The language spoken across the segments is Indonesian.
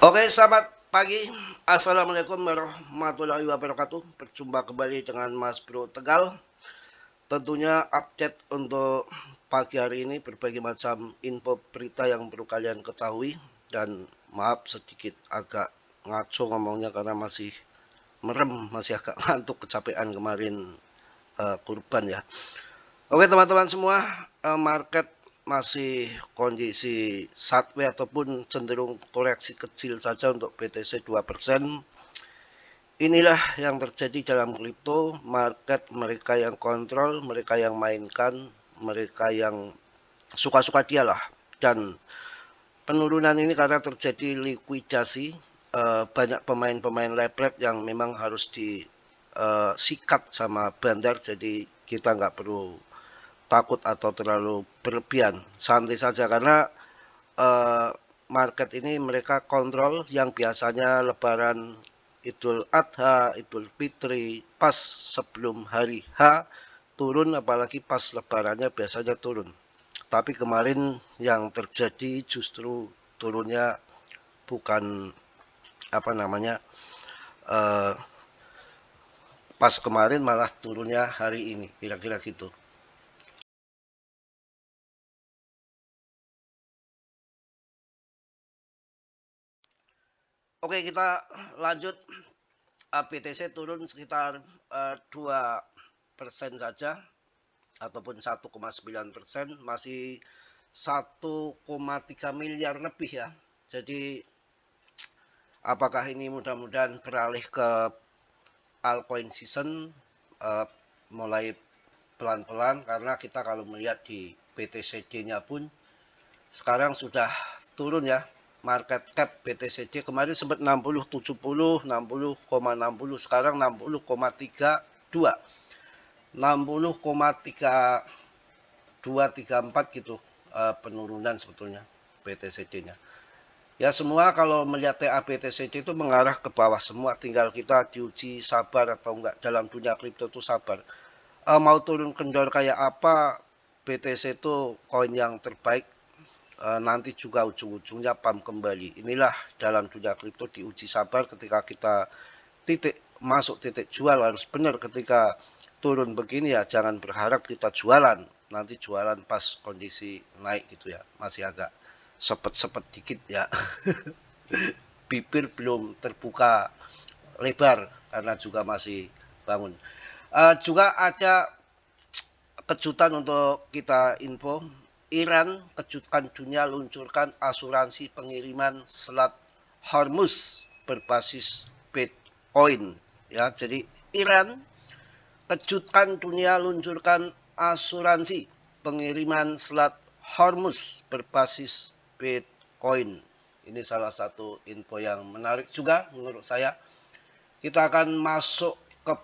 Oke, selamat pagi. Assalamualaikum warahmatullahi wabarakatuh. Berjumpa kembali dengan Mas Bro Tegal. Tentunya update untuk pagi hari ini berbagai macam info berita yang perlu kalian ketahui. Dan maaf sedikit agak ngaco ngomongnya karena masih merem, masih agak ngantuk kecapean kemarin kurban ya. Oke teman-teman semua, market masih kondisi sideways ataupun cenderung koreksi kecil saja untuk BTC 2%. Inilah yang terjadi dalam kripto, market mereka yang kontrol, mereka yang mainkan, mereka yang suka-suka dialah. Dan penurunan ini karena terjadi likuidasi, banyak pemain-pemain lebrek yang memang harus disikat sama bandar, jadi kita nggak perlu takut atau terlalu berlebihan, santai saja karena market ini mereka kontrol yang biasanya lebaran Idul Adha, Idul Fitri pas sebelum hari H turun, apalagi pas lebarannya biasanya turun. Tapi kemarin yang terjadi justru turunnya bukan apa namanya pas kemarin malah turunnya hari ini, kira-kira gitu. Oke, kita lanjut. BTC turun sekitar 2% saja ataupun 1,9%, masih 1,3 miliar lebih ya. Jadi apakah ini mudah-mudahan beralih ke altcoin season mulai pelan-pelan, karena kita kalau melihat di BTCD-nya pun sekarang sudah turun ya. Market cap BTCD kemarin sempat 60, 70, 60,60, sekarang 60,32, 60,3234 gitu penurunan sebetulnya BTCD-nya. Ya semua kalau melihat TA BTCD itu mengarah ke bawah semua, tinggal kita diuji sabar atau enggak. Dalam dunia kripto itu sabar. Mau turun kendor kayak apa, BTC itu koin yang terbaik. Nanti juga ujung-ujungnya pump kembali. Inilah dalam dunia kripto, diuji sabar. Ketika kita masuk titik jual harus benar. Ketika turun begini ya jangan berharap kita jualan, nanti jualan pas kondisi naik gitu ya. Masih agak sepet-sepet dikit ya. Bibir belum terbuka lebar karena juga masih bangun. Juga ada kejutan untuk kita info. Iran kejutkan dunia, luncurkan asuransi pengiriman Selat Hormuz berbasis Bitcoin. Ya, jadi Iran kejutkan dunia, luncurkan asuransi pengiriman Selat Hormuz berbasis Bitcoin. Ini salah satu info yang menarik juga menurut saya. Kita akan masuk ke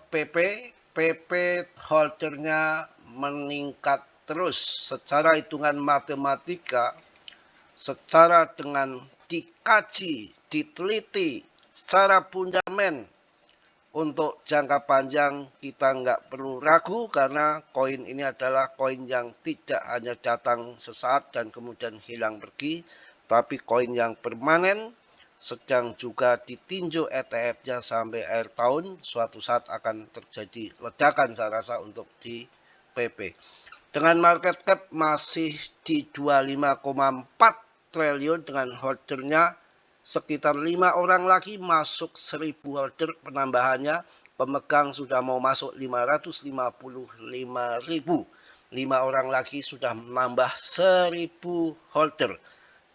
PP holdernya meningkat terus secara hitungan matematika, secara dengan dikaji, diteliti, secara fundament. Untuk jangka panjang kita nggak perlu ragu karena koin ini adalah koin yang tidak hanya datang sesaat dan kemudian hilang pergi, tapi koin yang permanen, sedang juga ditinjau ETF-nya sampai akhir tahun. Suatu saat akan terjadi ledakan saya rasa untuk di PP. Dengan market cap masih di 25,4 triliun dengan holdernya sekitar 5 orang lagi masuk 1000 holder penambahannya. Pemegang sudah mau masuk 555.000. 5 orang lagi sudah menambah 1000 holder.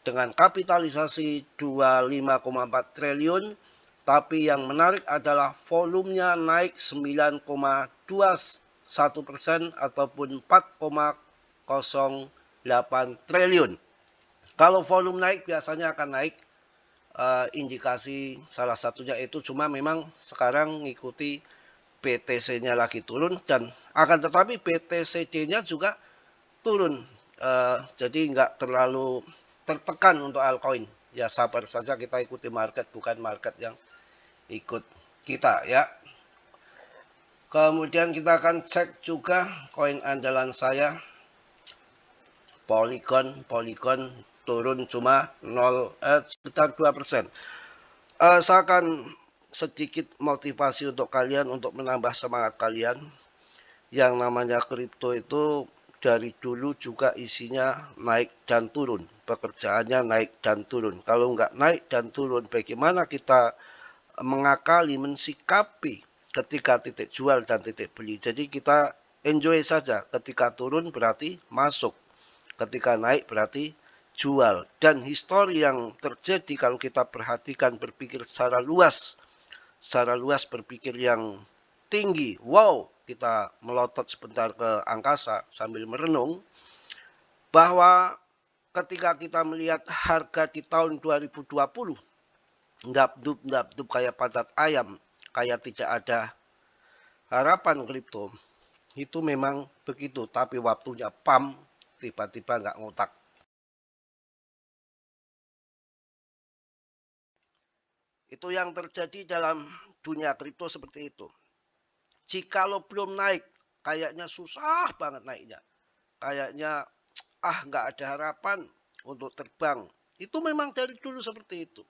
Dengan kapitalisasi 25,4 triliun, tapi yang menarik adalah volumenya naik 9,21% ataupun 4,08 triliun. Kalau volume naik biasanya akan naik, indikasi salah satunya itu, cuma memang sekarang ngikuti BTC-nya lagi turun, dan akan tetapi BTCD-nya juga turun. Jadi nggak terlalu tertekan untuk altcoin. Ya sabar saja, kita ikuti market, bukan market yang ikut kita ya. Kemudian kita akan cek juga koin andalan saya, Polygon turun cuma sekitar 2%. Saya akan sedikit motivasi untuk kalian untuk menambah semangat kalian. Yang namanya kripto itu dari dulu juga isinya naik dan turun. Pekerjaannya naik dan turun. Kalau nggak naik dan turun, bagaimana kita mengakali, mensikapi ketika titik jual dan titik beli. Jadi kita enjoy saja. Ketika turun berarti masuk. Ketika naik berarti jual. Dan histori yang terjadi kalau kita perhatikan, berpikir secara luas berpikir yang tinggi. Wow, kita melotot sebentar ke angkasa sambil merenung bahwa ketika kita melihat harga di tahun 2020 ndap-dup kayak padat ayam, kayak tidak ada harapan kripto, itu memang begitu. Tapi waktunya pam, tiba-tiba nggak ngotak. Itu yang terjadi dalam dunia kripto seperti itu. Jikalau belum naik, kayaknya susah banget naiknya. Kayaknya nggak ada harapan untuk terbang. Itu memang dari dulu seperti itu.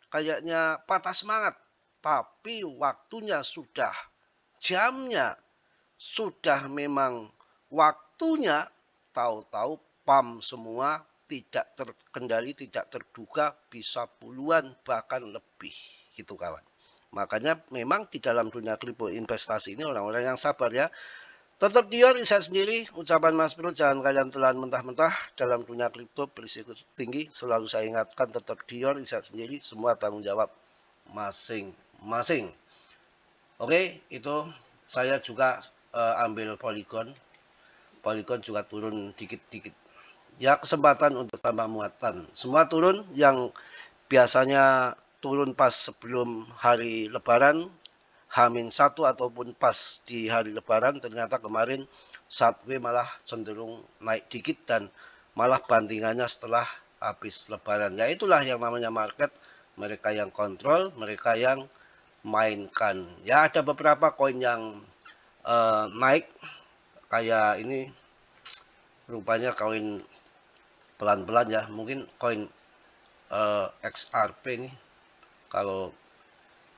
Kayaknya patah semangat. Tapi waktunya sudah, jamnya sudah memang waktunya, tahu-tahu pam semua, tidak terkendali, tidak terduga, bisa puluhan bahkan lebih gitu kawan. Makanya memang di dalam dunia kripto investasi ini orang-orang yang sabar ya. Tetap dia riset sendiri, ucapan Mas Bro, jangan kalian telan mentah-mentah dalam dunia kripto berisiko tinggi. Selalu saya ingatkan, tetap dia riset sendiri, semua tanggung jawab masing-masing. Oke, itu saya juga ambil Polygon. Polygon juga turun dikit-dikit. Ya, kesempatan untuk tambah muatan. Semua turun, yang biasanya turun pas sebelum hari Lebaran, H-1 ataupun pas di hari Lebaran, ternyata kemarin Satwe malah cenderung naik dikit dan malah bandingannya setelah habis Lebaran. Ya itulah yang namanya market, mereka yang kontrol, mereka yang mainkan. Ya ada beberapa koin yang naik, kayak ini rupanya koin pelan-pelan ya, mungkin koin XRP ini. Kalau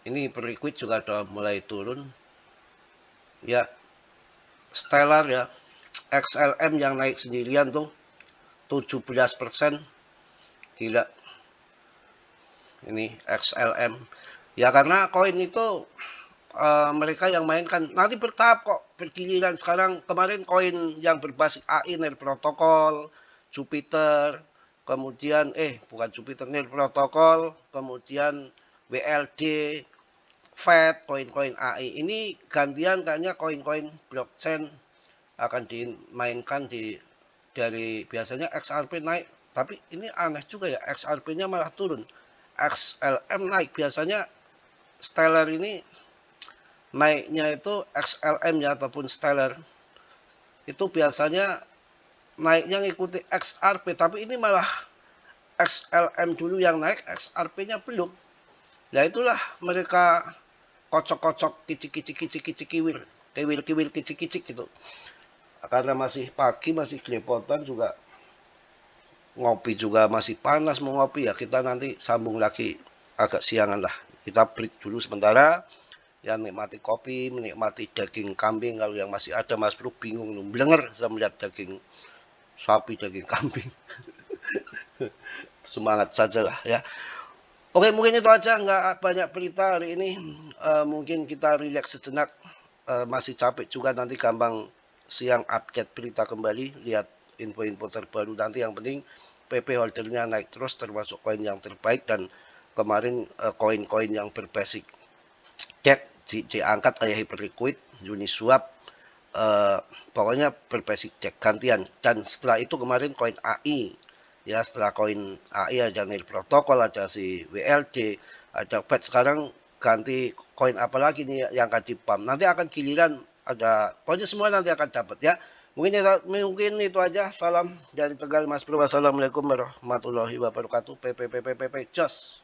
ini per-liquid juga udah mulai turun ya. Stellar ya, XLM yang naik sendirian tuh 17%, gila ini XLM ya, karena koin itu mereka yang mainkan, nanti bertahap kok, bergiliran. Sekarang kemarin koin yang berbasis AI Nail Protocol, Jupiter, kemudian bukan Jupiter, Nail Protocol, kemudian WLD, Fed, koin-koin AI ini gantian, kayaknya koin-koin blockchain akan dimainkan dari biasanya XRP naik, tapi ini aneh juga ya, XRP-nya malah turun, XLM naik. Biasanya Stellar ini naiknya itu XLM ya ataupun Stellar itu biasanya naiknya ngikuti XRP, tapi ini malah XLM dulu yang naik, XRP-nya belum. Ya itulah mereka kocok-kocok, kicik-kicik kiwil kicik-kicik gitu. Karena masih pagi, masih gelepotan juga, ngopi juga masih panas, mau ngopi ya kita nanti sambung lagi agak siangan lah. Kita break dulu sementara. Ya nikmati kopi, menikmati daging kambing kalau yang masih ada. Mas Bro bingung, blenger saya melihat daging sapi, daging kambing. Semangat saja lah ya. Oke, mungkin itu aja, nggak banyak berita hari ini. Mungkin kita relax sejenak. Masih capek juga, nanti gampang siang update berita kembali, lihat info-info terbaru nanti. Yang penting PP holdernya naik terus, termasuk koin yang terbaik. Dan kemarin koin-koin yang berbasic DEX diangkat kayak Hyperliquid, Uniswap, pokoknya berbasic DEX gantian. Dan setelah itu kemarin koin AI ya, setelah koin AI ada Nail Protocol, ada si WLD, ada Fed. Sekarang ganti koin apa lagi nih yang akan dipam, nanti akan giliran ada, pokoknya semua nanti akan dapat ya. Mungkin itu aja. Salam dari Tegal Mas Bro. Wassalamualaikum warahmatullahi wabarakatuh. PP Jos.